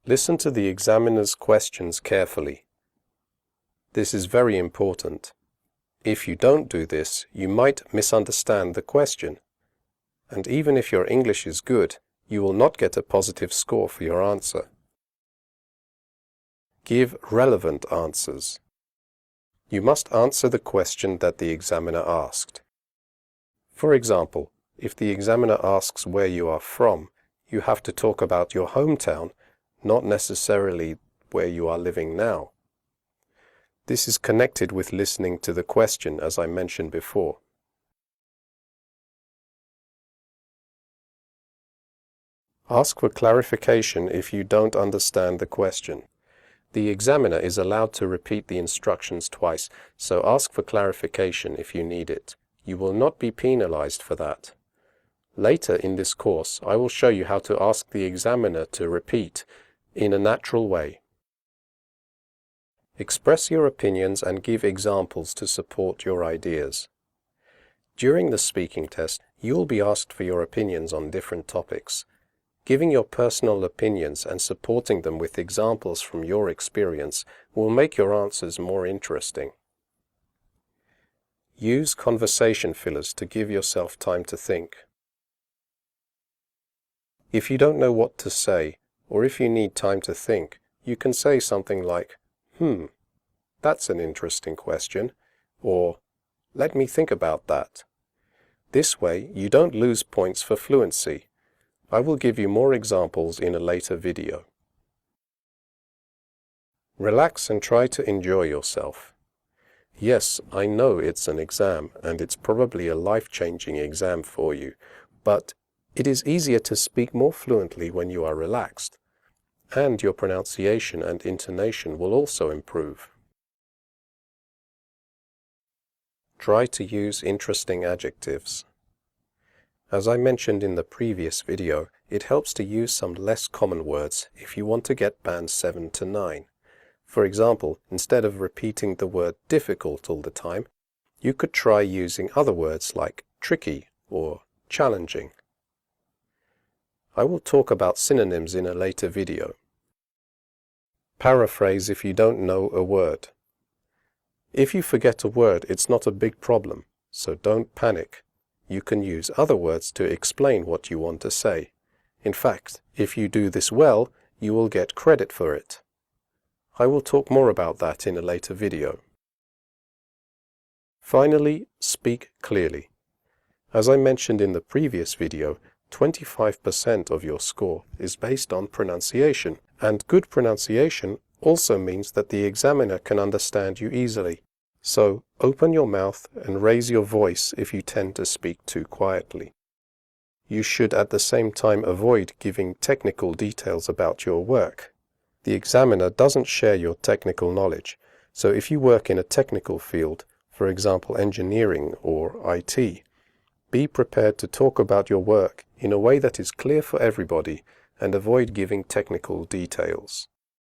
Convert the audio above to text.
Listen to the examiner's questions carefully. This is very important. If you don't do this, you might misunderstand the question. And even if your English is good, you will not get a positive score for your answer. Give relevant answers. You must answer the question that the examiner asked. For example, if the examiner asks where you are from, you have to talk about your hometown, not necessarily where you are living now. This is connected with listening to the question, as I mentioned before. Ask for clarification if you don't understand the question. The examiner is allowed to repeat the instructions twice, so ask for clarification if you need it. You will not be penalized for that. Later in this course, I will show you how to ask the examiner to repeat in a natural way. Express your opinions and give examples to support your ideas. During the speaking test, you will be asked for your opinions on different topics. Giving your personal opinions and supporting them with examples from your experience will make your answers more interesting. Use conversation fillers to give yourself time to think. If you don't know what to say, or if you need time to think, you can say something like, that's an interesting question, or let me think about that. This way, you don't lose points for fluency. I will give you more examples in a later video. Relax and try to enjoy yourself. Yes, I know it's an exam, and it's probably a life-changing exam for you, but it is easier to speak more fluently when you are relaxed, and your pronunciation and intonation will also improve. Try to use interesting adjectives. As I mentioned in the previous video, it helps to use some less common words if you want to get bands 7 to 9. For example, instead of repeating the word difficult all the time, you could try using other words like tricky or challenging. I will talk about synonyms in a later video. Paraphrase if you don't know a word. If you forget a word, it's not a big problem, so don't panic. You can use other words to explain what you want to say. In fact, if you do this well, you will get credit for it. I will talk more about that in a later video. Finally, speak clearly. As I mentioned in the previous video, 25% of your score is based on pronunciation, and good pronunciation also means that the examiner can understand you easily. So, open your mouth and raise your voice if you tend to speak too quietly. You should at the same time avoid giving technical details about your work. The examiner doesn't share your technical knowledge, so if you work in a technical field, for example engineering or IT, be prepared to talk about your work in a way that is clear for everybody and avoid giving technical details.